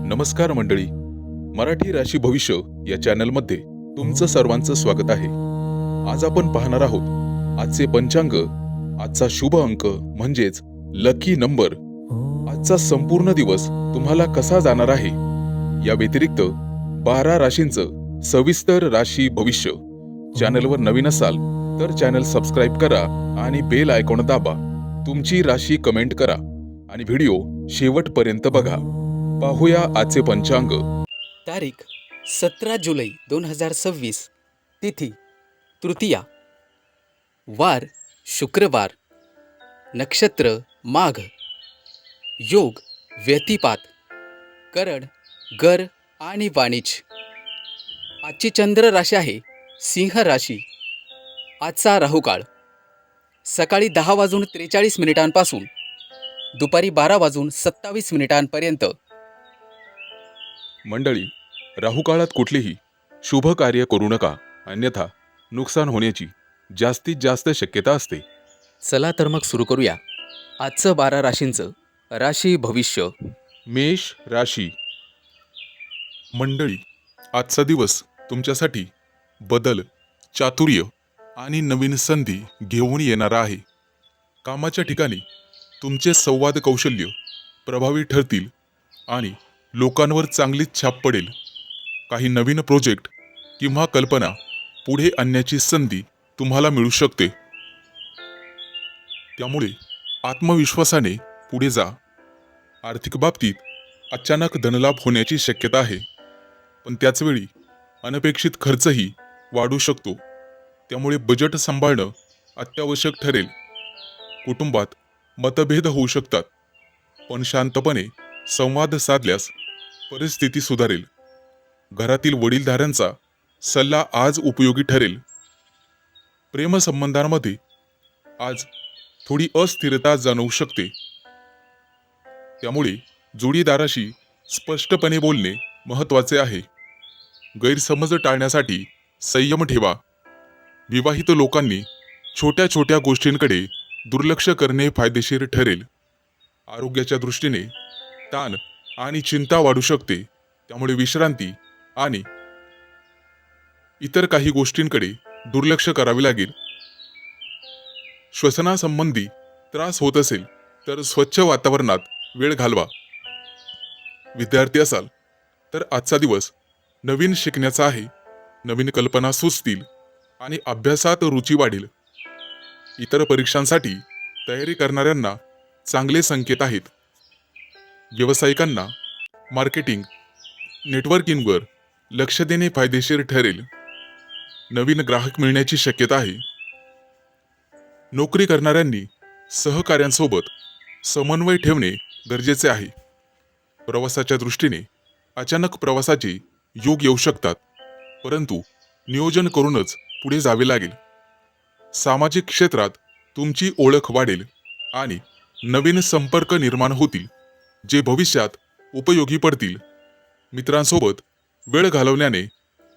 नमस्कार मंडळी, मराठी राशी भविष्य या चॅनलमध्ये तुमचं सर्वांचं स्वागत आहे. आज आपण पाहणार आहोत आजचे पंचांग, आजचा शुभ अंक म्हणजेच लकी नंबर, आजचा संपूर्ण दिवस तुम्हाला कसा जाणार आहे. या व्यतिरिक्त 12 राशींचं सविस्तर राशी भविष्य. चॅनलवर नवीन असाल तर चॅनल सबस्क्राईब करा आणि बेल आयकॉन दाबा. तुमची राशी कमेंट करा आणि व्हिडिओ शेवटपर्यंत बघा. पाहूया आजचे पंचांग. तारीख 17 जुलै 2026. तिथी तृतीया. वार शुक्रवार. नक्षत्र माघ. योग व्यतिपात. करण गर आणि वाणिज्य. आजची चंद्र राशी आहे सिंह राशी. आजचा राहुकाळ सकाळी 10:43 दुपारी 12:27 मंडळी, राहुकाळात कुठलेही शुभ कार्य करू नका, अन्यथा नुकसान होण्याची जास्तीत जास्त शक्यता असते. चला तर मग सुरू करूया आजचं 12 राशींचं राशी भविष्य. मेष राशी. मंडळी, आजचा दिवस तुमच्यासाठी बदल, चातुर्य आणि नवीन संधी घेऊन येणारा आहे. कामाच्या ठिकाणी तुमचे संवाद कौशल्य प्रभावी ठरतील आणि लोकांवर चांगलीच छाप पडेल. काही नवीन प्रोजेक्ट किंवा कल्पना पुढे आणण्याची संधी तुम्हाला मिळू शकते. त्यामुळे आत्मविश्वासाने पुढे जा. आर्थिक बाबतीत अचानक धनलाभ होण्याची शक्यता आहे, पण त्याचवेळी अनपेक्षित खर्चही वाढू शकतो. त्यामुळे बजेट सांभाळणं अत्यावश्यक ठरेल. कुटुंबात मतभेद होऊ शकतात, पण शांतपणे संवाद साधल्यास परिस्थिती सुधारेल. घरातील वडीलधाऱ्यांचा सल्ला आज उपयोगी ठरेल. प्रेमसंबंधांमध्ये आज थोडी अस्थिरता जाणवू शकते. त्यामुळे जोडीदाराशी स्पष्टपणे बोलणे महत्त्वाचे आहे. गैरसमज टाळण्यासाठी संयम ठेवा. विवाहित लोकांनी छोट्या छोट्या गोष्टींकडे दुर्लक्ष करणे फायदेशीर ठरेल. आरोग्याच्या दृष्टीने ताण आणि चिंता वाढू शकते, त्यामुळे विश्रांती आणि इतर काही गोष्टींकडे दुर्लक्ष करावे लागेल. श्वसनासंबंधी त्रास होत असेल तर स्वच्छ वातावरणात वेळ घालवा. विद्यार्थी असाल तर आजचा दिवस नवीन शिकण्याचा आहे. नवीन कल्पना सुचतील आणि अभ्यासात रुची वाढेल. इतर परीक्षांसाठी तयारी करणाऱ्यांना चांगले संकेत आहेत. व्यावसायिकांना मार्केटिंग, नेटवर्किंगवर लक्ष देणे फायदेशीर ठरेल. नवीन ग्राहक मिळण्याची शक्यता आहे. नोकरी करणाऱ्यांनी सहकाऱ्यांसोबत समन्वय ठेवणे गरजेचे आहे. प्रवासाच्या दृष्टीने अचानक प्रवासाचे योग येऊ शकतात, परंतु नियोजन करूनच पुढे जावे लागेल. सामाजिक क्षेत्रात तुमची ओळख वाढेल आणि नवीन संपर्क निर्माण होतील, जे भविष्यात उपयोगी पडतील. मित्रांसोबत वेळ घालवण्याने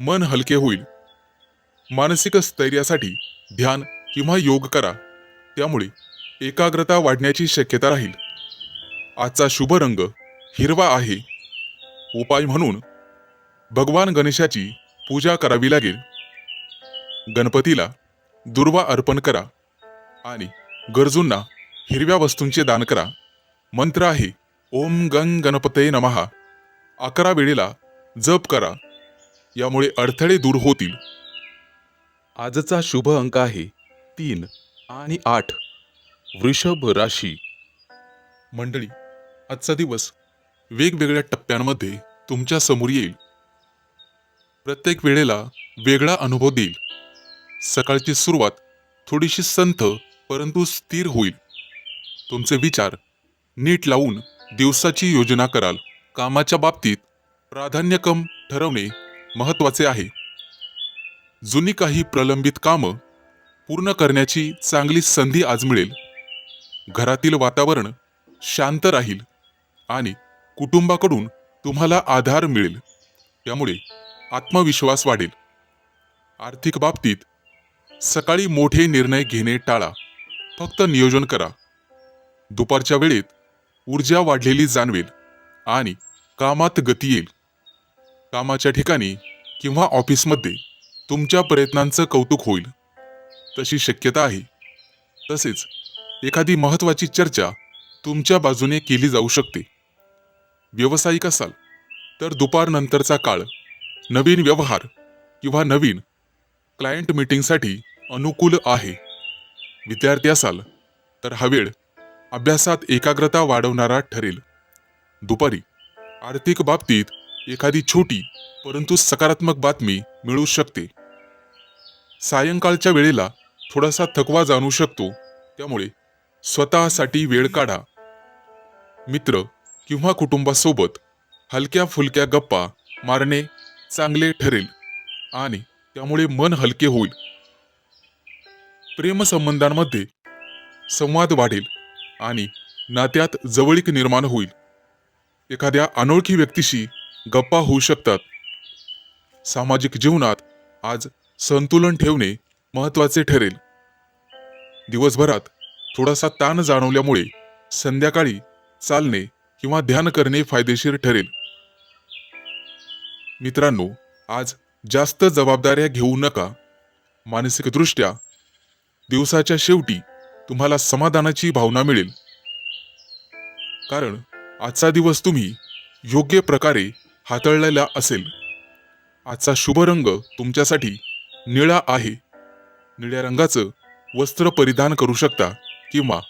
मन हलके होईल. मानसिक स्थैर्यासाठी ध्यान किंवा योग करा, त्यामुळे एकाग्रता वाढण्याची शक्यता राहील. आजचा शुभ रंग हिरवा आहे. उपाय म्हणून भगवान गणेशाची पूजा करावी लागेल. गणपतीला दुर्वा अर्पण करा आणि गरजूंना हिरव्या वस्तूंचे दान करा. मंत्र आहे ओम गंग गणपते नमः. 11 वेळेला जप करा, यामुळे अडथळे दूर होतील. आजचा शुभ अंक आहे 3 आणि 8. वृषभ राशी. मंडळी, आजचा दिवस वेगवेगळ्या टप्प्यांमध्ये तुमच्या समोर येईल. प्रत्येक वेळेला वेगळा अनुभव देईल. सकाळची सुरुवात थोडीशी संथ परंतु स्थिर होईल. तुमचे विचार नीट लावून दिवसाची योजना कराल. कामाच्या बाबतीत प्राधान्यक्रम ठरवणे महत्त्वाचे आहे. जुनी काही प्रलंबित कामं पूर्ण करण्याची चांगली संधी आज मिळेल. घरातील वातावरण शांत राहील आणि कुटुंबाकडून तुम्हाला आधार मिळेल, त्यामुळे आत्मविश्वास वाढेल. आर्थिक बाबतीत सकाळी मोठे निर्णय घेणे टाळा, फक्त नियोजन करा. दुपारच्या वेळेत ऊर्जा वाढलेली जाणवेल आणि कामात गती येईल. कामाच्या ठिकाणी किंवा ऑफिसमध्ये तुमच्या प्रयत्नांचं कौतुक होईल तशी शक्यता आहे. तसेच एखादी महत्त्वाची चर्चा तुमच्या बाजूने केली जाऊ शकते. व्यावसायिक असाल तर दुपारनंतरचा काळ नवीन व्यवहार किंवा नवीन क्लायंट मीटिंगसाठी अनुकूल आहे. विद्यार्थी असाल तर हा वेळ अभ्यासात एकाग्रता वाढवणारा ठरेल. दुपारी आर्थिक बाबतीत एखादी छोटी परंतु सकारात्मक बातमी मिळू शकते. सायंकाळच्या वेळेला थोडासा थकवा जाणू शकतो, त्यामुळे स्वतःसाठी वेळ काढा. मित्र किंवा कुटुंबासोबत हलक्या फुलक्या गप्पा मारणे चांगले ठरेल आणि त्यामुळे मन हलके होईल. प्रेमसंबंधांमध्ये संवाद वाढेल आणि नात्यात जवळीक निर्माण होईल. एखाद्या अनोळखी व्यक्तीशी गप्पा होऊ शकतात. सामाजिक जीवनात आज संतुलन ठेवणे महत्त्वाचे ठरेल. दिवसभरात थोडासा ताण जाणवल्यामुळे संध्याकाळी चालणे किंवा ध्यान करणे फायदेशीर ठरेल. मित्रांनो, आज जास्त जबाबदाऱ्या घेऊ नका. मानसिकदृष्ट्या दिवसाच्या शेवटी तुम्हाला समाधानाची भावना मिळेल, कारण आजचा दिवस तुम्ही योग्य प्रकारे हाताळलेला असेल. आजचा शुभ रंग तुमच्यासाठी निळा आहे. निळ्या रंगाचं वस्त्र परिधान करू शकता किंवा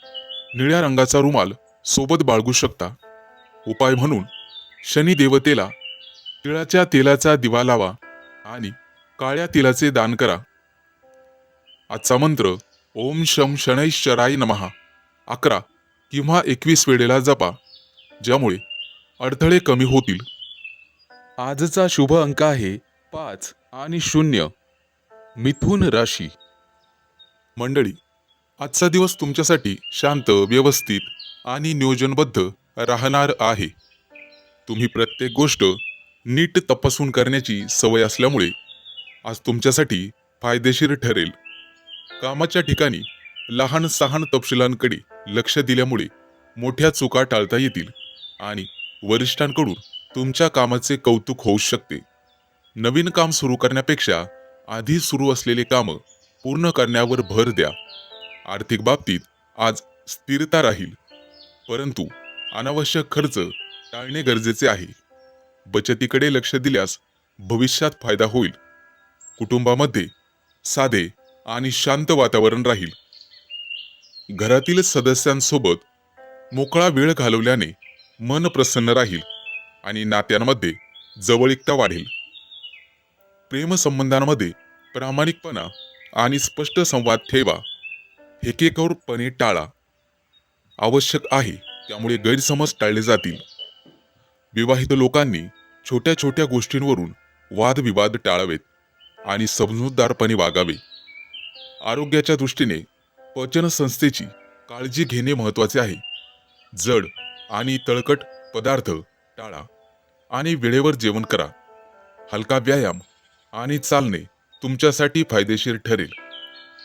निळ्या रंगाचा रुमाल सोबत बाळगू शकता. उपाय म्हणून शनी देवतेला तिळाच्या तेलाचा दिवा लावा आणि काळ्या तिळाचे दान करा. आजचा मंत्र ओम शम शनैश्चराय नमः 11 किंवा 21 वेळेला जपा, ज्यामुळे अडथळे कमी होतील. आजचा शुभ अंक आहे 5 आणि 0. मिथुन राशी. मंडळी, आजचा दिवस तुमच्यासाठी शांत, व्यवस्थित आणि नियोजनबद्ध राहणार आहे. तुम्ही प्रत्येक गोष्ट नीट तपासून करण्याची सवय असल्यामुळे आज तुमच्यासाठी फायदेशीर ठरेल. कामाच्या ठिकाणी लहान सहान तपशिलांकडे लक्ष दिल्यामुळे मोठ्या चुका टाळता येतील आणि वरिष्ठांकडून तुमच्या कामाचे कौतुक होऊ शकते. नवीन काम सुरू करण्यापेक्षा आधी सुरू असलेले कामं पूर्ण करण्यावर भर द्या. आर्थिक बाबतीत आज स्थिरता राहील, परंतु अनावश्यक खर्च टाळणे गरजेचे आहे. बचतीकडे लक्ष दिल्यास भविष्यात फायदा होईल. कुटुंबामध्ये साधे आणि शांत वातावरण राहील. घरातील सदस्यांसोबत मोकळा वेळ घालवल्याने मन प्रसन्न राहील आणि नात्यांमध्ये जवळीकता वाढेल. प्रेमसंबंधांमध्ये प्रामाणिकपणा आणि स्पष्ट संवाद ठेवा. हेकेखोरपणे टाळा. आवश्यक आहे त्यामुळे गैरसमज टाळले जातील. विवाहित लोकांनी छोट्या छोट्या गोष्टींवरून वादविवाद टाळावेत आणि समजूतदारपणे वागावे. आरोग्याच्या दृष्टीने पचन संस्थेची काळजी घेणे महत्त्वाचे आहे. जड आणि तळकट पदार्थ टाळा आणि वेळेवर जेवण करा. हलका व्यायाम आणि चालणे तुमच्यासाठी फायदेशीर ठरेल.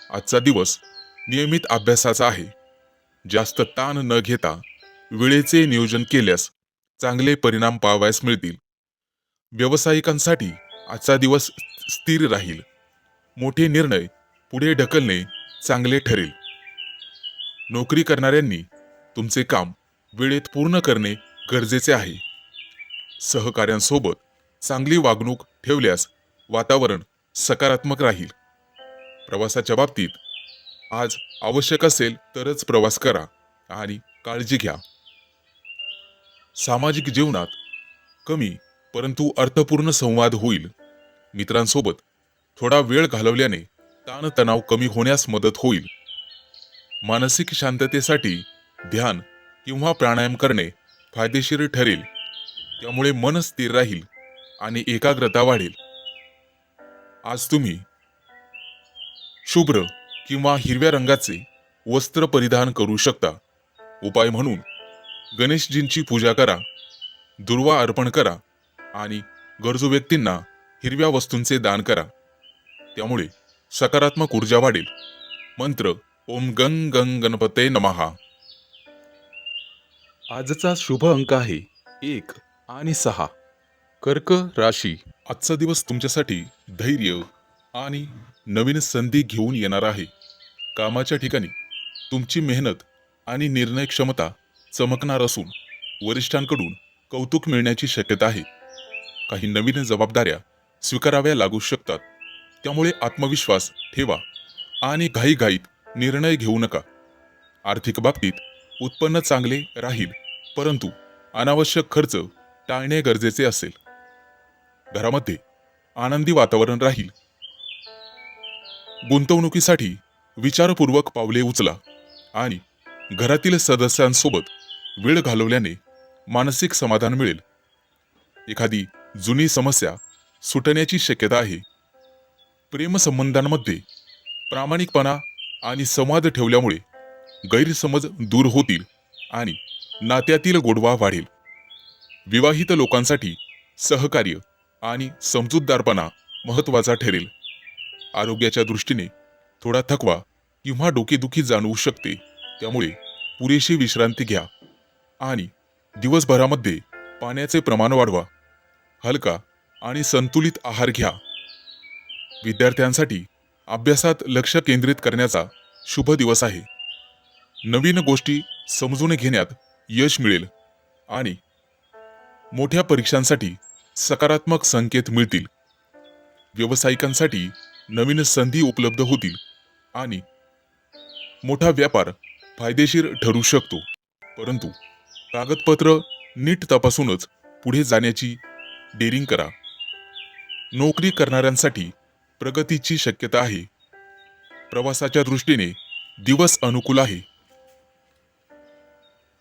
आजचा दिवस नियमित अभ्यासाचा आहे. जास्त ताण न घेता वेळेचे नियोजन केल्यास चांगले परिणाम पाहावयास मिळतील. व्यावसायिकांसाठी आजचा दिवस स्थिर राहील. मोठे निर्णय पुढे ढकलणे चांगले ठरेल. नोकरी करणाऱ्यांनी तुमचे काम वेळेत पूर्ण करणे गरजेचे आहे. सहकाऱ्यांसोबत चांगली वागणूक ठेवल्यास वातावरण सकारात्मक राहील. प्रवासाच्या बाबतीत आज आवश्यक असेल तरच प्रवास करा आणि काळजी घ्या. सामाजिक जीवनात कमी परंतु अर्थपूर्ण संवाद होईल. मित्रांसोबत थोडा वेळ घालवल्याने ताणतणाव कमी होण्यास मदत होईल. मानसिक शांततेसाठी ध्यान किंवा प्राणायाम करणे फायदेशीर ठरेल. त्यामुळे मन स्थिर राहील आणि एकाग्रता वाढेल. आज तुम्ही शुभ्र किंवा हिरव्या रंगाचे वस्त्र परिधान करू शकता. उपाय म्हणून गणेशजींची पूजा करा, दुर्वा अर्पण करा आणि गरजू व्यक्तींना हिरव्या वस्तूंचे दान करा. त्यामुळे सकारात्मक ऊर्जा वाढेल. मंत्र ओम गंग गंग गणपते नमः. आजचा शुभ अंक आहे 1 आणि 6. कर्क राशी. आजचा दिवस तुमच्यासाठी धैर्य आणि नवीन संधी घेऊन येणार आहे. कामाच्या ठिकाणी तुमची मेहनत आणि निर्णय क्षमता चमकणार असून वरिष्ठांकडून कौतुक मिळण्याची शक्यता आहे. काही नवीन जबाबदाऱ्या स्वीकाराव्या लागू शकतात. त्यामुळे आत्मविश्वास ठेवा आणि घाईघाईत निर्णय घेऊ नका. आर्थिक बाबतीत उत्पन्न चांगले राहील, परंतु अनावश्यक खर्च टाळणे गरजेचे असेल. घरामध्ये आनंदी वातावरण राहील. गुंतवणुकीसाठी विचारपूर्वक पावले उचला आणि घरातील सदस्यांसोबत वेळ घालवल्याने मानसिक समाधान मिळेल. एखादी जुनी समस्या सुटण्याची शक्यता आहे. प्रेमसंबंधांमध्ये प्रामाणिकपणा आणि संवाद ठेवल्यामुळे गैरसमज दूर होतील आणि नात्यातील गोडवा वाढेल. विवाहित लोकांसाठी सहकार्य आणि समजूतदारपणा महत्त्वाचा ठरेल. आरोग्याच्या दृष्टीने थोडा थकवा किंवा डोकेदुखी जाणवू शकते, त्यामुळे पुरेशी विश्रांती घ्या आणि दिवसभरामध्ये पाण्याचे प्रमाण वाढवा. हलका आणि संतुलित आहार घ्या. विद्यार्थ्यांसाठी अभ्यासात लक्ष केंद्रित करण्याचा शुभ दिवस आहे. नवीन गोष्टी समजून घेण्यात यश मिळेल आणि मोठ्या परीक्षांसाठी सकारात्मक संकेत मिळतील. व्यावसायिकांसाठी नवीन संधी उपलब्ध होतील आणि मोठा व्यापार फायदेशीर ठरू शकतो, परंतु कागदपत्र नीट तपासूनच पुढे जाण्याची डेअरिंग करा. नोकरी करणाऱ्यांसाठी प्रगतीची शक्यता आहे. प्रवासाच्या दृष्टीने दिवस अनुकूल आहे,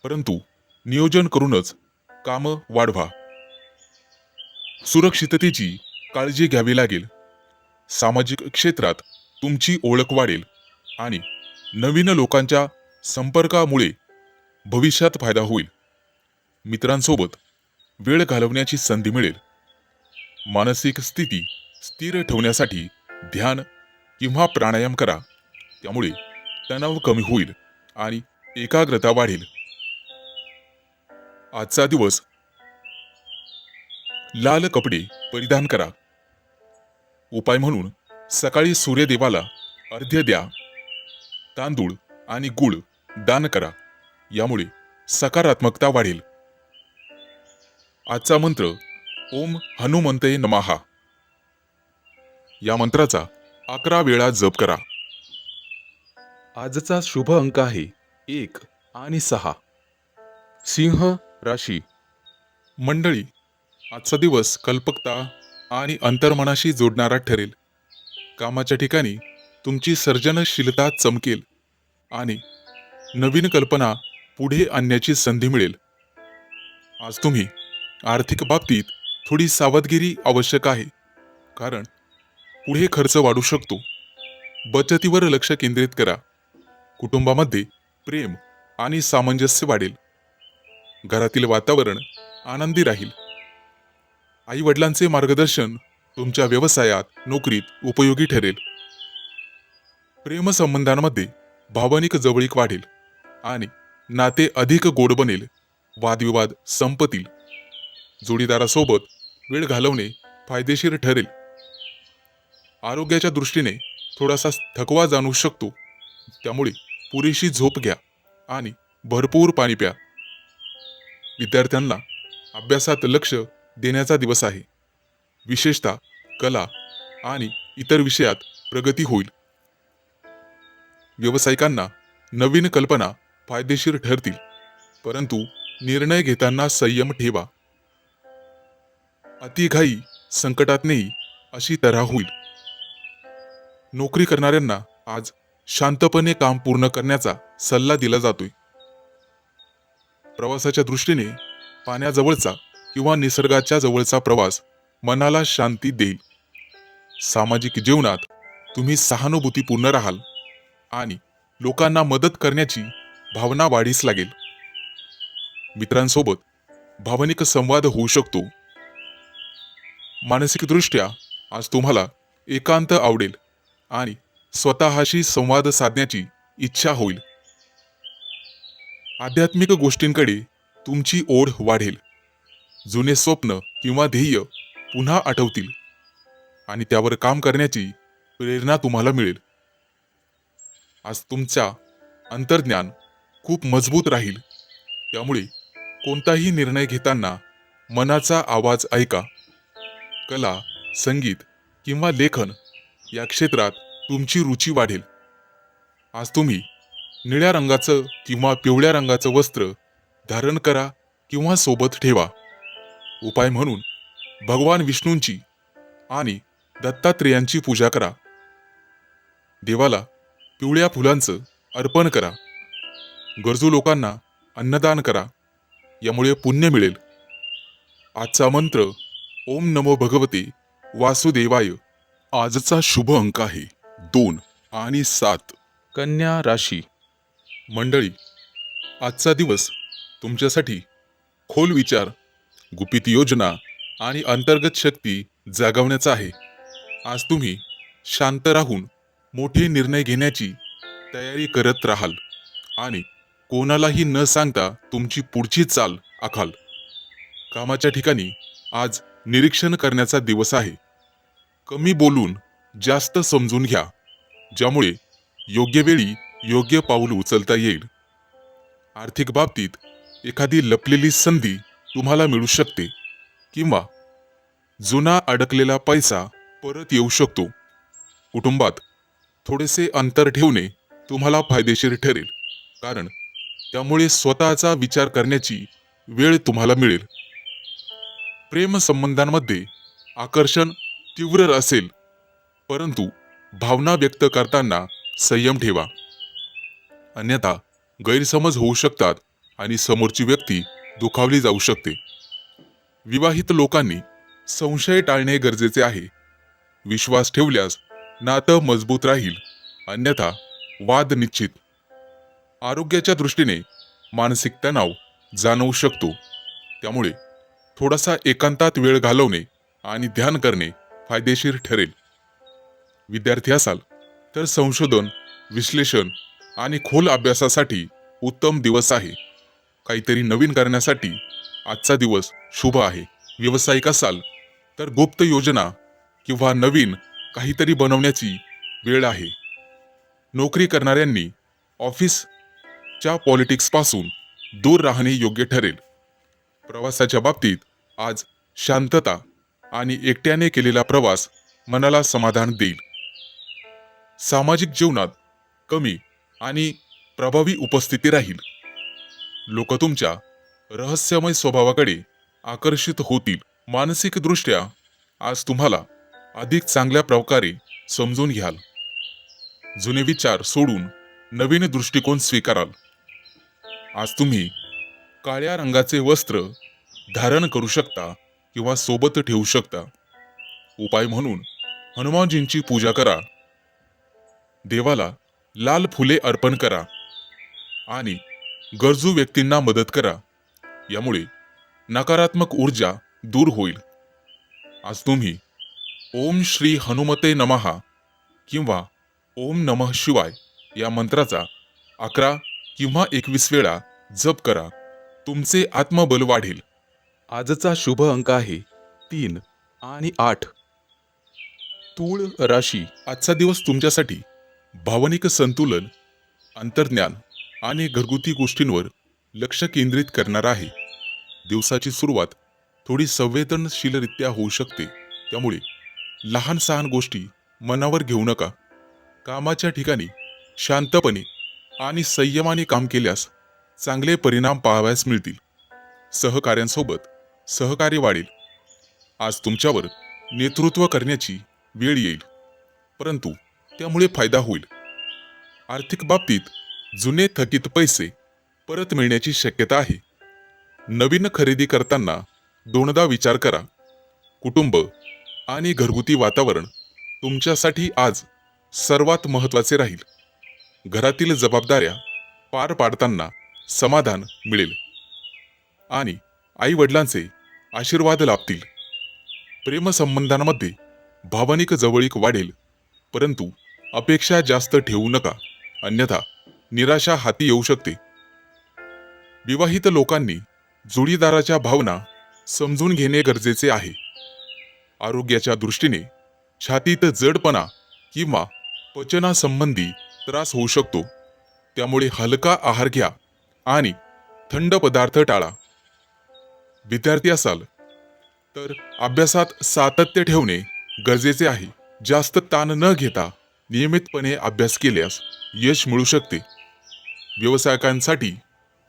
परंतु नियोजन करूनच कामं वाढवा. सुरक्षिततेची काळजी घ्यावी लागेल. सामाजिक क्षेत्रात तुमची ओळख वाढेल आणि नवीन लोकांच्या संपर्कामुळे भविष्यात फायदा होईल. मित्रांसोबत वेळ घालवण्याची संधी मिळेल. मानसिक स्थिती स्थिर ठेवण्यासाठी ध्यान किंवा प्राणायाम करा, त्यामुळे तणाव कमी होईल आणि एकाग्रता वाढेल. आजचा दिवस लाल कपडे परिधान करा. उपाय म्हणून सकाळी सूर्यदेवाला अर्घ्य द्या. तांदूळ आणि गूळ दान करा, यामुळे सकारात्मकता वाढेल. आजचा मंत्र ओम हनुमंतये नमः. या मंत्राचा 11 वेळा जप करा. आजचा शुभ अंक आहे 1 आणि 6. सिंह राशी. मंडळी, आजचा दिवस कल्पकता आणि अंतर्मनाशी जोडणारा ठरेल. कामाच्या ठिकाणी तुमची सर्जनशीलता चमकेल आणि नवीन कल्पना पुढे आणण्याची संधी मिळेल. आज तुम्ही आर्थिक बाबतीत थोडी सावधगिरी आवश्यक आहे, कारण पुढे खर्च वाढू शकतो. बचतीवर लक्ष केंद्रित करा. कुटुंबामध्ये प्रेम आणि सामंजस्य वाढेल. घरातील वातावरण आनंदी राहील. आई वडिलांचे मार्गदर्शन तुमच्या व्यवसायात, नोकरीत उपयोगी ठरेल. प्रेमसंबंधांमध्ये भावनिक जवळीक वाढेल आणि नाते अधिक गोड बनेल. वादविवाद संपतील. जोडीदारासोबत वेळ घालवणे फायदेशीर ठरेल. आरोग्याच्या दृष्टीने थोडासा थकवा जाणवू शकतो, त्यामुळे पुरेशी झोप घ्या आणि भरपूर पाणी प्या. विद्यार्थ्यांना अभ्यासात लक्ष देण्याचा दिवस आहे. विशेषतः कला आणि इतर विषयात प्रगती होईल. व्यावसायिकांना नवीन कल्पना फायदेशीर ठरतील, परंतु निर्णय घेताना संयम ठेवा. अतिघाई संकटात नेई अशी तऱ्हा होईल. नोकरी करणाऱ्यांना आज शांतपणे काम पूर्ण करण्याचा सल्ला दिला जातोय. प्रवासाच्या दृष्टीने पाण्याजवळचा किंवा निसर्गाच्या जवळचा प्रवास मनाला शांती देईल. सामाजिक जीवनात तुम्ही सहानुभूतीपूर्ण राहाल आणि लोकांना मदत करण्याची भावना वाढीस लागेल. मित्रांसोबत भावनिक संवाद होऊ शकतो. मानसिकदृष्ट्या आज तुम्हाला एकांत आवडेल आणि स्वतःशी संवाद साधण्याची इच्छा होईल. आध्यात्मिक गोष्टींकडे तुमची ओढ वाढेल. जुने स्वप्न किंवा ध्येय पुन्हा आठवतील आणि त्यावर काम करण्याची प्रेरणा तुम्हाला मिळेल. आज तुमचा अंतर्ज्ञान खूप मजबूत राहील. त्यामुळे कोणताही निर्णय घेताना मनाचा आवाज ऐका. कला, संगीत किंवा लेखन या क्षेत्रात तुमची रुची वाढेल. आज तुम्ही निळ्या रंगाचं किंवा पिवळ्या रंगाचं वस्त्र धारण करा किंवा सोबत ठेवा. उपाय म्हणून भगवान विष्णूंची आणि दत्तात्रेयांची पूजा करा. देवाला पिवळ्या फुलांचं अर्पण करा. गरजू लोकांना अन्नदान करा. यामुळे पुण्य मिळेल. आजचा मंत्र ओम नमो भगवते वासुदेवाय. आजचा शुभ अंक आहे 2 आणि 7. कन्या राशी. मंडळी, आजचा दिवस तुमच्यासाठी खोल विचार, गुपित योजना आणि अंतर्गत शक्ती जागवण्याचा आहे. आज तुम्ही शांत राहून मोठे निर्णय घेण्याची तयारी करत राहाल आणि कोणालाही न सांगता तुमची पुढची चाल आखाल. कामाच्या ठिकाणी आज निरीक्षण करण्याचा दिवस आहे. कमी बोलून जास्त समजून घ्या, ज्यामुळे योग्य वेळी योग्य पाऊल उचलता येईल. आर्थिक बाबतीत एखादी लपलेली संधी तुम्हाला मिळू शकते किंवा जुना अडकलेला पैसा परत येऊ शकतो. कुटुंबात थोडेसे अंतर ठेवणे तुम्हाला फायदेशीर ठरेल, कारण त्यामुळे स्वतःचा विचार करण्याची वेळ तुम्हाला मिळेल. प्रेम संबंधांमध्ये आकर्षण तीव्र असेल, परंतु भावना व्यक्त करताना संयम ठेवा, अन्यथा गैरसमज होऊ शकतात आणि समोरची व्यक्ती दुखावली जाऊ शकते. विवाहित लोकांनी संशय टाळणे गरजेचे आहे. विश्वास ठेवल्यास नातं मजबूत राहील, अन्यथा वाद निश्चित. आरोग्याच्या दृष्टीने मानसिक तणाव जाणवू शकतो, त्यामुळे थोडासा एकांतात वेळ घालवणे आणि ध्यान करणे फायदेशीर ठरेल. विद्यार्थी असाल तर संशोधन, विश्लेषण आणि खोल अभ्यासासाठी उत्तम दिवस आहे. काहीतरी नवीन करण्यासाठी आजचा दिवस शुभ आहे. व्यावसायिक असाल तर गुप्त योजना किंवा नवीन काहीतरी बनवण्याची वेळ आहे. नोकरी करणाऱ्यांनी ऑफिसच्या पॉलिटिक्सपासून दूर राहणे योग्य ठरेल. प्रवासाच्या बाबतीत आज शांतता आणि एकट्याने केलेला प्रवास मनाला समाधान देईल. सामाजिक जीवनात कमी आणि प्रभावी उपस्थिती राहील. लोक तुमच्या रहस्यमय स्वभावाकडे आकर्षित होतील. मानसिकदृष्ट्या आज तुम्हाला अधिक चांगल्या प्रकारे समजून घ्याल. जुने विचार सोडून नवीन दृष्टिकोन स्वीकाराल. आज तुम्ही काळ्या रंगाचे वस्त्र धारण करू शकता किंवा सोबत ठेवू शकता. उपाय म्हणून हनुमानजींची पूजा करा. देवाला लाल फुले अर्पण करा आणि गरजू व्यक्तींना मदत करा. यामुळे नकारात्मक ऊर्जा दूर होईल. आज तुम्ही ओम श्री हनुमते नमः किंवा ओम नमः शिवाय या मंत्राचा 11 किंवा 21 वेळा जप करा. तुमचे आत्मबल वाढेल. आजचा शुभ अंक आहे 3 आणि 8. तूळ राशी. आजचा दिवस तुमच्यासाठी भावनिक संतुलन, अंतर्ज्ञान आणि घरगुती गोष्टींवर लक्ष केंद्रित करणार आहे. दिवसाची सुरुवात थोडी संवेदनशीलरित्या होऊ शकते, त्यामुळे लहान सहान गोष्टी मनावर घेऊ नका. कामाच्या ठिकाणी शांतपणे आणि संयमाने काम केल्यास चांगले परिणाम पाहावयास मिळतील. सहकाऱ्यांसोबत सहकार्य वाढेल. आज तुमच्यावर नेतृत्व करण्याची वेळ येईल, परंतु त्यामुळे फायदा होईल. आर्थिक बाबतीत जुने थकीत पैसे परत मिळण्याची शक्यता आहे. नवीन खरेदी करताना दोनदा विचार करा. कुटुंब आणि घरगुती वातावरण तुमच्यासाठी आज सर्वात महत्त्वाचे राहील. घरातील जबाबदाऱ्या पार पाडताना समाधान मिळेल आणि आई वडिलांचे आशीर्वाद लाभतील. प्रेमसंबंधांमध्ये भावनिक जवळीक वाढेल, परंतु अपेक्षा जास्त ठेवू नका, अन्यथा निराशा हाती येऊ शकते. विवाहित लोकांनी जोडीदाराच्या भावना समजून घेणे गरजेचे आहे. आरोग्याच्या दृष्टीने छातीत जडपणा किंवा पचनासंबंधी त्रास होऊ शकतो. त्यामुळे हलका आहार घ्या आणि थंड पदार्थ टाळा. विद्यार्थी असाल तर अभ्यासात सातत्य ठेवणे गरजेचे आहे. जास्त ताण न घेता नियमितपणे अभ्यास केल्यास यश मिळू शकते. व्यावसायिकांसाठी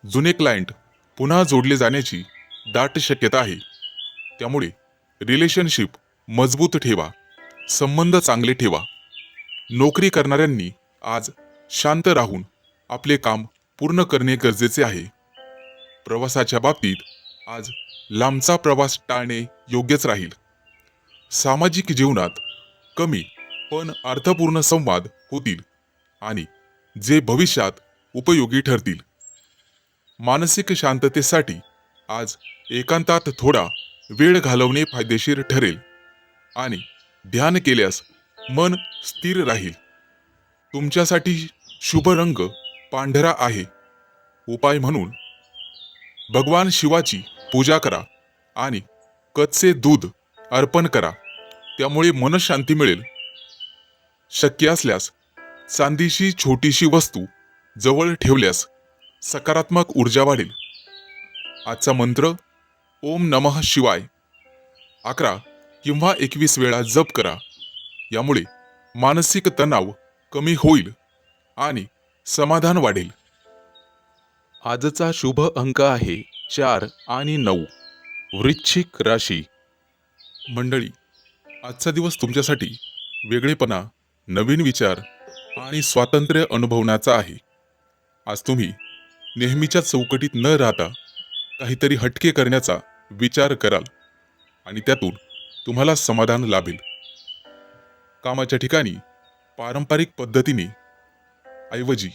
जुने क्लायंट पुन्हा जोडले जाण्याची दाट शक्यता आहे. त्यामुळे रिलेशनशिप मजबूत ठेवा, संबंध चांगले ठेवा. नोकरी करणाऱ्यांनी आज शांत राहून आपले काम पूर्ण करणे गरजेचे आहे. प्रवासाच्या बाबतीत आज लांबचा प्रवास टाळणे योग्यच राहील. सामाजिक जीवनात कमी पण अर्थपूर्ण संवाद होतील आणि जे भविष्यात उपयोगी ठरतील. मानसिक शांततेसाठी आज एकांतात थोडा वेळ घालवणे फायदेशीर ठरेल आणि ध्यान केल्यास मन स्थिर राहील. तुमच्यासाठी शुभ रंग पांढरा आहे. उपाय म्हणून भगवान शिवाची पूजा करा आणि कच्चे दूध अर्पण करा, त्यामुळे मनशांती मिळेल. शक्य असल्यास चांदीची छोटीशी वस्तू जवळ ठेवल्यास सकारात्मक ऊर्जा वाढेल. आजचा मंत्र ओम नमः शिवाय 11 किंवा 21 वेळा जप करा. यामुळे मानसिक तणाव कमी होईल आणि समाधान वाढेल. आजचा शुभ अंक आहे 4 आणि 9. वृश्चिक राशी. मंडळी, आजचा दिवस तुमच्यासाठी वेगळेपणा, नवीन विचार आणि स्वातंत्र्य अनुभवण्याचा आहे. आज तुम्ही नेहमीच्या चौकटीत न राहता काहीतरी हटके करण्याचा विचार कराल आणि त्यातून तुम्हाला समाधान लाभेल. कामाच्या ठिकाणी पारंपरिक पद्धतीने ऐवजी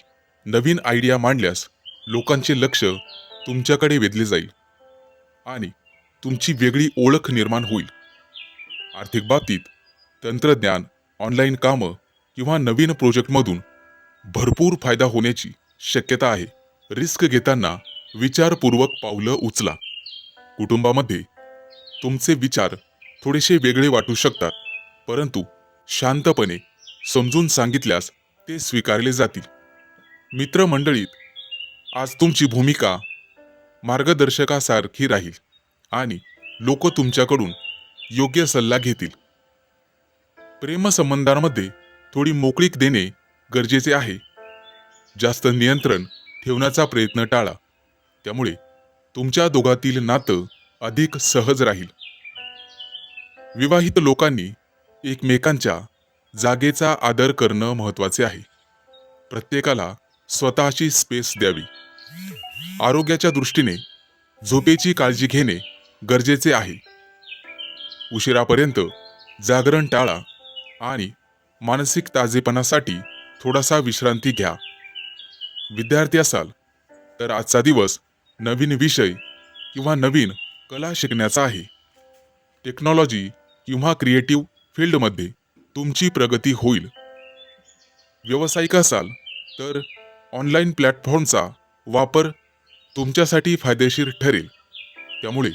नवीन आयडिया मांडल्यास लोकांचे लक्ष तुमच्याकडे वेधले जाईल आणि तुमची वेगळी ओळख निर्माण होईल. आर्थिक बाबतीत तंत्रज्ञान, ऑनलाईन कामं किंवा नवीन प्रोजेक्टमधून भरपूर फायदा होण्याची शक्यता आहे. रिस्क घेताना विचारपूर्वक पावलं उचला. कुटुंबामध्ये तुमचे विचार थोडेसे वेगळे वाटू शकतात, परंतु शांतपणे समजून सांगितल्यास ते स्वीकारले जातील. मित्रमंडळीत आज तुमची भूमिका मार्गदर्शकासारखी राहील आणि लोक तुमच्याकडून योग्य सल्ला घेतील. प्रेमसंबंधांमध्ये थोडी मोकळीक देणे गरजेचे आहे. जास्त नियंत्रण ठेवण्याचा प्रयत्न टाळा, त्यामुळे तुमच्या दोघातील नातं अधिक सहज राहील. विवाहित लोकांनी एकमेकांच्या जागेचा आदर करणं महत्त्वाचे आहे. प्रत्येकाला स्वतःची स्पेस द्यावी. आरोग्याच्या दृष्टीने झोपेची काळजी घेणे गरजेचे आहे. उशिरापर्यंत जागरण टाळा आणि मानसिक ताजेपणासाठी थोडासा विश्रांती घ्या. विद्यार्थी असाल तर आजचा दिवस नवीन विषय किंवा नवीन कला शिकण्याचा आहे. टेक्नॉलॉजी किंवा क्रिएटिव्ह फील्डमध्ये तुमची प्रगती होईल. व्यावसायिक असाल तर ऑनलाईन प्लॅटफॉर्मचा वापर तुमच्यासाठी फायदेशीर ठरेल, त्यामुळे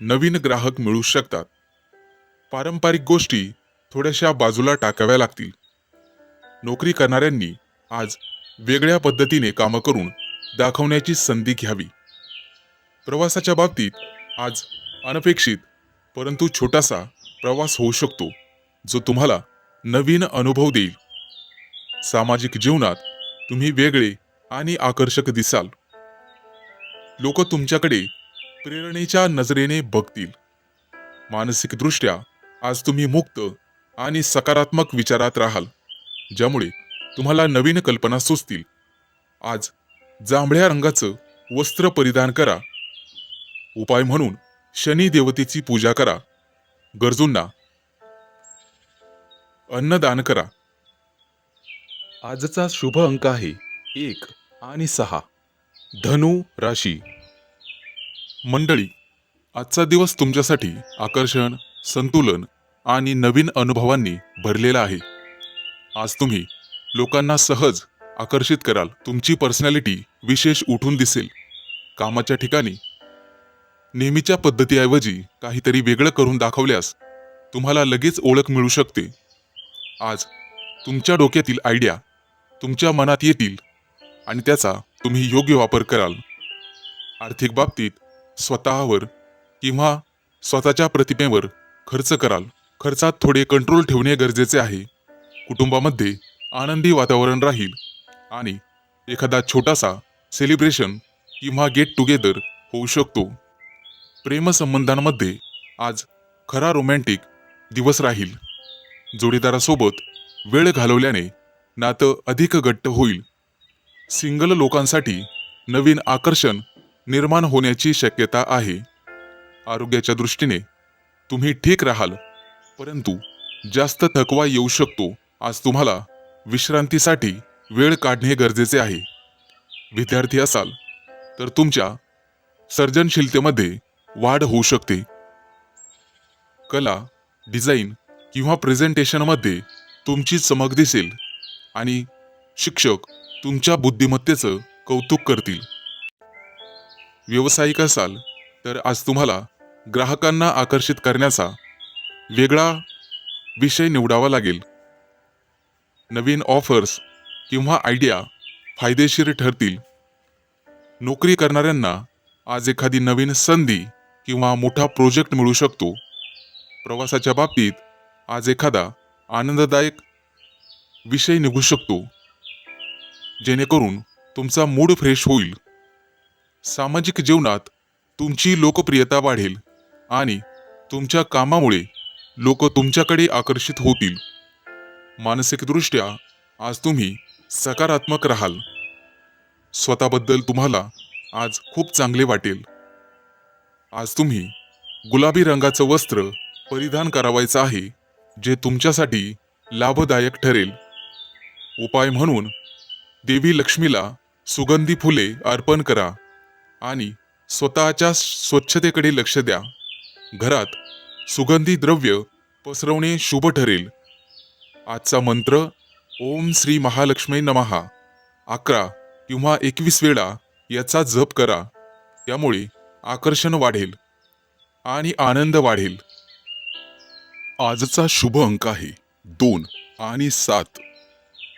नवीन ग्राहक मिळू शकतात. पारंपरिक गोष्टी थोड्याशा बाजूला टाकाव्या लागतील. नोकरी करणाऱ्यांनी आज वेगळ्या पद्धतीने कामं करून दाखवण्याची संधी घ्यावी. प्रवासाच्या बाबतीत आज अनपेक्षित परंतु छोटासा प्रवास होऊ शकतो, जो तुम्हाला नवीन अनुभव देईल. सामाजिक जीवनात तुम्ही वेगळे आणि आकर्षक दिसाल. लोक तुमच्याकडे प्रेरणेच्या नजरेने बघतील. मानसिकदृष्ट्या आज तुम्ही मुक्त आणि सकारात्मक विचारात राहाल, ज्यामुळे तुम्हाला नवीन कल्पना सुचतील. आज जांभळ्या रंगाचं वस्त्र परिधान करा. उपाय म्हणून शनी देवतेची पूजा करा. गरजूंना अन्नदान करा. आजचा शुभ अंक आहे 1 आणि 6. धनु राशी. मंडळी, आजचा दिवस तुमच्यासाठी आकर्षण, संतुलन आणि नवीन अनुभवांनी भरलेला आहे. आज तुम्ही लोकांना सहज आकर्षित कराल. तुमची पर्सनॅलिटी विशेष उठून दिसेल. कामाच्या ठिकाणी नेहमीच्या पद्धतीऐवजी काहीतरी वेगळं करून दाखवल्यास तुम्हाला लगेच ओळख मिळू शकते. आज तुमच्या डोक्यातील आयडिया तुमच्या मनात येतील आणि त्याचा तुम्ही योग्य वापर कराल. आर्थिक बाबतीत स्वतःवर किंवा स्वतःच्या प्रतिमेवर खर्च कराल. खर्चात थोडे कंट्रोल ठेवणे गरजेचे आहे. कुटुंबामध्ये आनंदी वातावरण राहील आणि एखादा छोटासा सेलिब्रेशन किंवा गेट टुगेदर होऊ शकतो. प्रेमसंबंधांमध्ये आज खरा रोमॅन्टिक दिवस राहील. जोडीदारासोबत वेळ घालवल्याने नातं अधिक घट्ट होईल. सिंगल लोकांसाठी नवीन आकर्षण निर्माण होण्याची शक्यता आहे. आरोग्याच्या दृष्टीने तुम्ही ठीक राहाल, परंतु जास्त थकवा येऊ शकतो. आज तुम्हाला विश्रांतीसाठी वेळ काढणे गरजेचे आहे. विद्यार्थी असाल तर तुमच्या सर्जनशीलतेमध्ये वाढ होऊ शकते. कला, डिझाईन किंवा प्रेझेंटेशनमध्ये तुमची चमक दिसेल आणि शिक्षक तुमच्या बुद्धिमत्तेचं कौतुक करतील. व्यावसायिक असाल तर आज तुम्हाला ग्राहकांना आकर्षित करण्याचा वेगळा विषय निवडावा लागेल. नवीन ऑफर्स किंवा आयडिया फायदेशीर ठरतील. नोकरी करणाऱ्यांना आज एखादी नवीन संधी किंवा मोठा प्रोजेक्ट मिळू शकतो. प्रवासाच्या बाबतीत आज एखादा आनंददायक विषय निघू शकतो, जेणेकरून तुमचा मूड फ्रेश होईल. सामाजिक जीवनात तुमची लोकप्रियता वाढेल आणि तुमच्या कामामुळे लोक तुमच्याकडे आकर्षित होतील. मानसिकदृष्ट्या आज तुम्ही सकारात्मक राहाल. स्वतःबद्दल तुम्हाला आज खूप चांगले वाटेल. आज तुम्ही गुलाबी रंगाचं वस्त्र परिधान करावायचं आहे, जे तुमच्यासाठी लाभदायक ठरेल. उपाय म्हणून देवी लक्ष्मीला सुगंधी फुले अर्पण करा आणि स्वतःच्या स्वच्छतेकडे लक्ष द्या. घरात सुगंधी द्रव्य पसरवणे शुभ ठरेल. आजचा मंत्र ओम श्री महालक्ष्मी नमः 11 किंवा 21 वेळा याचा जप करा. त्यामुळे आकर्षण वाढेल आणि आनंद वाढेल. आजचा शुभ अंक आहे 2 आणि 7.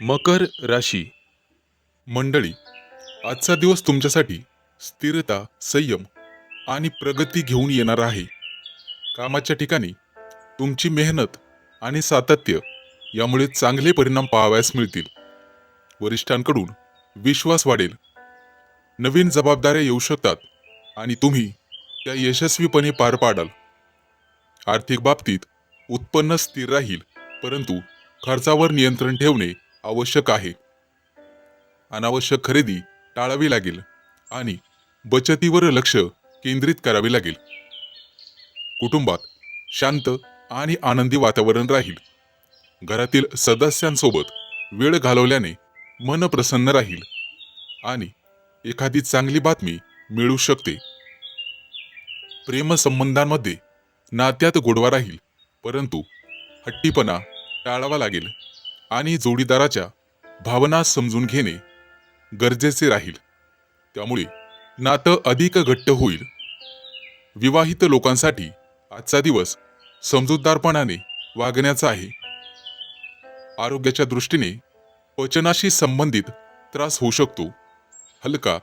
मकर राशी. मंडळी, आजचा दिवस तुमच्यासाठी स्थिरता, संयम आणि प्रगती घेऊन येणार आहे. कामाच्या ठिकाणी तुमची मेहनत आणि सातत्य यामुळे चांगले परिणाम पाहावयास मिळतील. वरिष्ठांकडून विश्वास वाढेल. नवीन जबाबदाऱ्या येऊ शकतात आणि तुम्ही त्या यशस्वीपणे पार पाडाल. आर्थिक बाबतीत उत्पन्न स्थिर राहील, परंतु खर्चावर नियंत्रण ठेवणे आवश्यक आहे. अनावश्यक खरेदी टाळावी लागेल आणि बचतीवर लक्ष केंद्रित करावे लागेल. कुटुंबात शांत आणि आनंदी वातावरण राहील. घरातील सदस्यांसोबत वेळ घालवल्याने मन प्रसन्न राहील आणि एखादी चांगली बातमी मिळू शकते. प्रेमसंबंधांमध्ये नात्यात गोडवा राहील, परंतु हट्टीपणा टाळावा लागेल आणि जोडीदाराच्या भावना समजून घेणे गरजेचे राहील. त्यामुळे नातं अधिक घट्ट होईल. विवाहित लोकांसाठी आजचा दिवस समजूतदारपणाने वागण्याचा आहे. आरोग्याच्या दृष्टीने पचनाशी संबंधित त्रास होऊ शकतो. हलका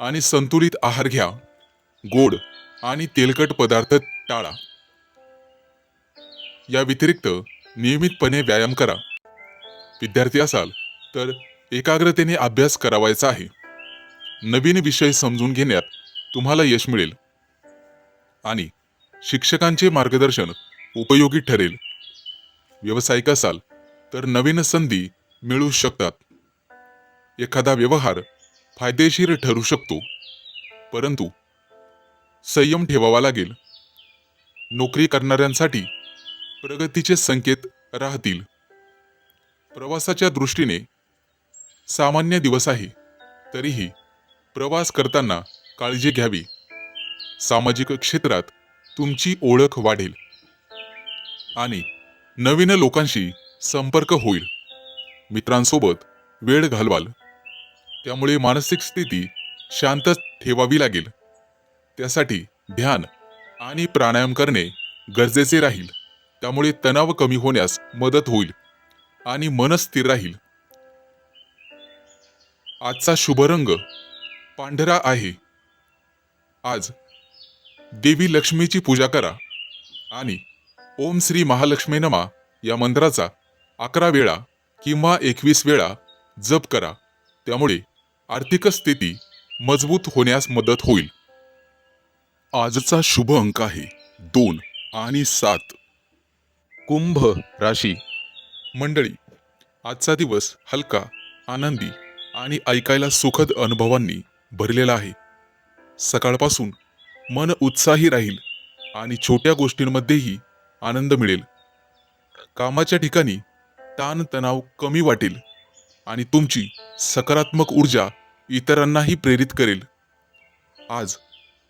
आणि संतुलित आहार घ्या. गोड आणि तेलकट पदार्थ टाळा. या व्यतिरिक्त नियमितपणे व्यायाम करा. विद्यार्थी असाल तर एकाग्रतेने अभ्यास करावायचा आहे. नवीन विषय समजून घेण्यात तुम्हाला यश मिळेल आणि शिक्षकांचे मार्गदर्शन उपयोगी ठरेल. व्यावसायिक असाल तर नवीन संधी मिळू शकतात. एखादा व्यवहार फायदेशीर ठरू शकतो, परंतु संयम ठेवावा लागेल. नोकरी करणाऱ्यांसाठी प्रगतीचे संकेत राहतील. प्रवासाच्या दृष्टीने सामान्य दिवस आहे, तरीही प्रवास करताना काळजी घ्यावी. सामाजिक क्षेत्रात तुमची ओळख वाढेल आणि नवीन लोकांशी संपर्क होईल. मित्रांसोबत वेळ घालवाल, त्यामुळे मानसिक स्थिती शांत ठेवावी लागेल. त्यासाठी ध्यान आणि प्राणायाम करणे गरजेचे राहील. त्यामुळे तणाव कमी होण्यास मदत होईल आणि मन स्थिर राहील. आजचा शुभ रंग पांढरा आहे. आज देवी लक्ष्मीची पूजा करा आणि ओम श्री महालक्ष्मी नमा या मंत्राचा 11 वेळा किंवा 21 वेळा जप करा. त्यामुळे आर्थिक स्थिती मजबूत होण्यास मदत होईल. आजचा शुभ अंक आहे 2 आणि 7. कुंभ राशी. मंडळी, आजचा दिवस हलका, आनंदी आणि ऐकायला सुखद अनुभवांनी भरलेला आहे. सकाळपासून मन उत्साही राहील आणि छोट्या गोष्टींमध्येही आनंद मिळेल. कामाच्या ठिकाणी ताणतणाव कमी वाटेल आणि तुमची सकारात्मक ऊर्जा इतरांनाही प्रेरित करेल. आज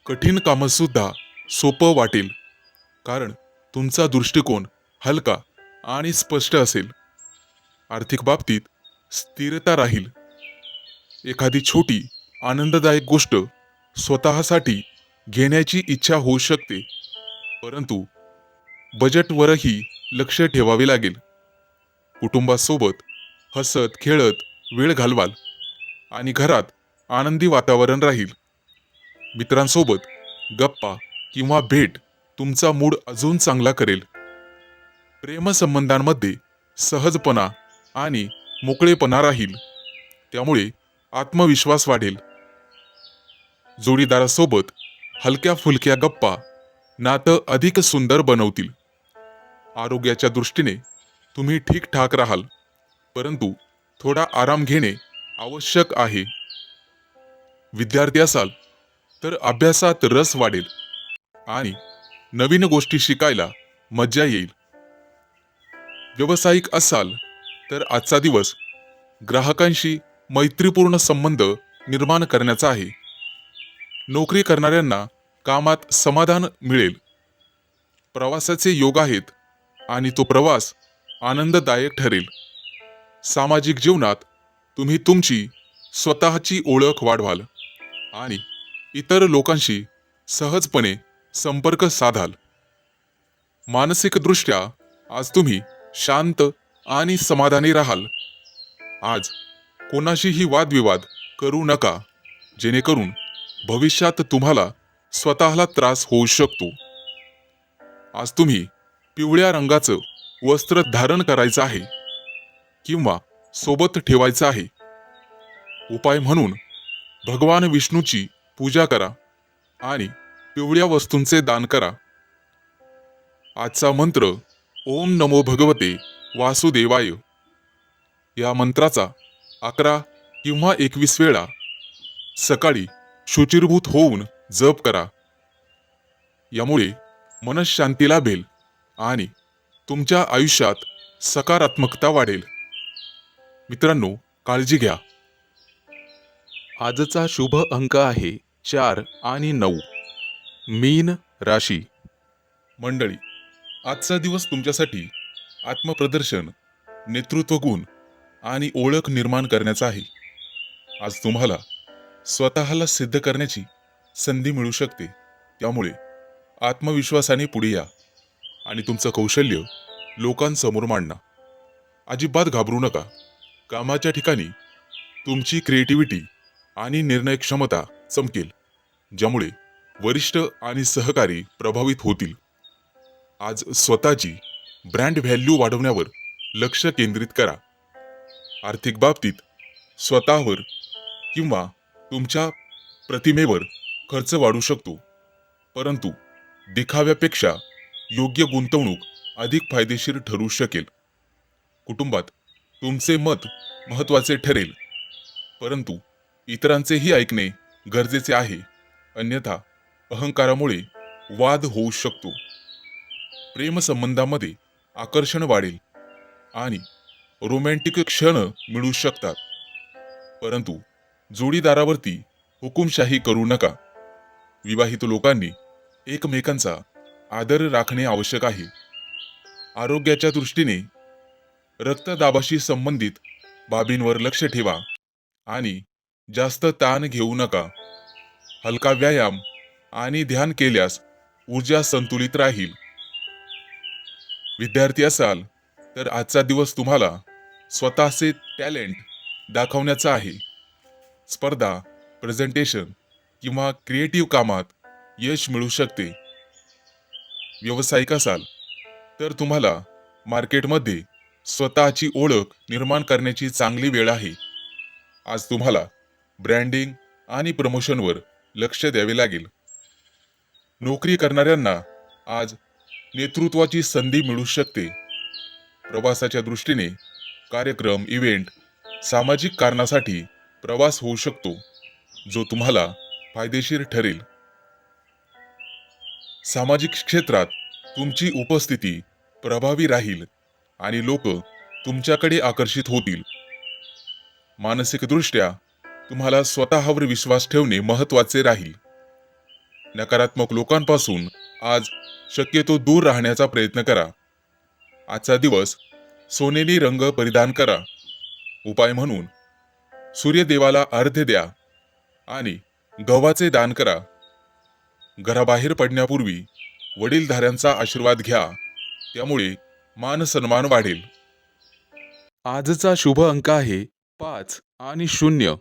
कठीण कामसुद्धा सोपं वाटेल, कारण तुमचा दृष्टिकोन हलका आणि स्पष्ट असेल. आर्थिक बाबतीत स्थिरता राहील. एखादी छोटी आनंददायक गोष्ट स्वतःसाठी घेण्याची इच्छा होऊ शकते, परंतु बजेटवरही लक्ष ठेवावे लागेल. कुटुंबासोबत हसत खेळत वेळ घालवाल आणि घरात आनंदी वातावरण राहील. मित्रांसोबत गप्पा किंवा भेट तुमचा मूड अजून चांगला करेल. प्रेमसंबंधांमध्ये सहजपणा आणि मोकळेपणा राहील, त्यामुळे आत्मविश्वास वाढेल. जोडीदारासोबत हलक्या फुलक्या गप्पा नातं अधिक सुंदर बनवतील. आरोग्याच्या दृष्टीने तुम्ही ठीकठाक राहाल, परंतु थोडा आराम घेणे आवश्यक आहे. विद्यार्थी असाल तर अभ्यासात रस वाढेल आणि नवीन गोष्टी शिकायला मज्जा येईल. व्यावसायिक असाल तर आजचा दिवस ग्राहकांशी मैत्रीपूर्ण संबंध निर्माण करण्याचा आहे. नोकरी करणाऱ्यांना कामात समाधान मिळेल. प्रवासाचे योग आहेत आणि तो प्रवास आनंददायक ठरेल. सामाजिक जीवनात तुम्ही तुमची स्वतःची ओळख वाढवाल आणि इतर लोकांशी सहजपणे संपर्क साधाल. मानसिकदृष्ट्या आज तुम्ही शांत आणि समाधानी राहाल. आज कोणाशीही वादविवाद करू नका, जेणेकरून भविष्यात तुम्हाला स्वतःला त्रास होऊ शकतो. आज तुम्ही पिवळ्या रंगाचं वस्त्र धारण करायचं आहे किंवा सोबत ठेवायचं आहे. उपाय म्हणून भगवान विष्णूची पूजा करा आणि पिवळ्या वस्तूंचे दान करा. आजचा मंत्र ओम नमो भगवते वासुदेवाय या मंत्राचा 11 किंवा 21 वेळा सकाळी शुचिर्भूत होऊन जप करा. यामुळे मनःशांती लाभेल आणि तुमच्या आयुष्यात सकारात्मकता वाढेल. मित्रांनो, काळजी घ्या. आजचा शुभ अंक आहे 4 आणि 9. मीन राशी. मंडळी, आजचा दिवस तुमच्यासाठी आत्मप्रदर्शन, नेतृत्व गुण आणि ओळख निर्माण करण्याचा आहे. आज तुम्हाला स्वतःला सिद्ध करण्याची संधी मिळू शकते. त्यामुळे आत्मविश्वासाने पुढे या आणि तुमचं कौशल्य लोकांसमोर मांडा. अजिबात घाबरू नका. कामाच्या ठिकाणी तुमची क्रिएटिव्हिटी आणि निर्णय क्षमता चमकेल, ज्यामुळे वरिष्ठ आणि सहकारी प्रभावित होतील. आज स्वतःची ब्रँड व्हॅल्यू वाढवण्यावर लक्ष केंद्रित करा. आर्थिक बाबतीत स्वतःवर किंवा तुमच्या प्रतिमेवर खर्च वाढू शकतो, परंतु दिखाव्यापेक्षा योग्य गुंतवणूक अधिक फायदेशीर ठरू शकेल. कुटुंबात तुमचे मत महत्त्वाचे ठरेल, परंतु इतरांचेही ऐकणे गरजेचे आहे, अन्यथा अहंकारामुळे वाद होऊ शकतो. प्रेमसंबंधामध्ये आकर्षण वाढेल आणि रोमॅन्टिक क्षण मिळू शकतात, परंतु जोडीदारावरती हुकुमशाही करू नका. विवाहित लोकांनी एकमेकांचा आदर राखणे आवश्यक आहे. आरोग्याच्या दृष्टीने रक्तदाबाशी संबंधित बाबींवर लक्ष ठेवा आणि जास्त ताण घेऊ नका. हलका व्यायाम आणि ध्यान केल्यास ऊर्जा संतुलित राहील. विद्यार्थी असाल तर आजचा दिवस तुम्हाला स्वतःचे टॅलेंट दाखवण्याचा आहे. स्पर्धा, प्रेझेंटेशन किंवा क्रिएटिव्ह कामात यश मिळू शकते. व्यावसायिक असाल तर तुम्हाला मार्केटमध्ये स्वतःची ओळख निर्माण करण्याची चांगली वेळ आहे. आज तुम्हाला ब्रँडिंग आणि प्रमोशनवर लक्ष द्यावे लागेल. नोकरी करणाऱ्यांना आज नेतृत्वाची संधी मिळू शकते. प्रवासाच्या दृष्टीने कार्यक्रम, इव्हेंट, सामाजिक कारणासाठी प्रवास होऊ शकतो, जो तुम्हाला फायदेशीर ठरेल. सामाजिक क्षेत्रात तुमची उपस्थिती प्रभावी राहील आणि लोक तुमच्याकडे आकर्षित होतील. मानसिकदृष्ट्या तुम्हाला स्वतःवर विश्वास ठेवणे महत्त्वाचे राहील. नकारात्मक लोकांपासून आज शक्यतो दूर राहण्याचा प्रयत्न करा. आजचा दिवस सोनेरी रंग परिधान करा. उपाय म्हणून सूर्यदेवाला अर्घ्य द्या आणि गव्हाचे दान करा. घराबाहेर पडण्यापूर्वी वडीलधाऱ्यांचा आशीर्वाद घ्या, त्यामुळे मान सन्मान वाढेल. आजचा शुभ अंक आहे 5 आणि 0.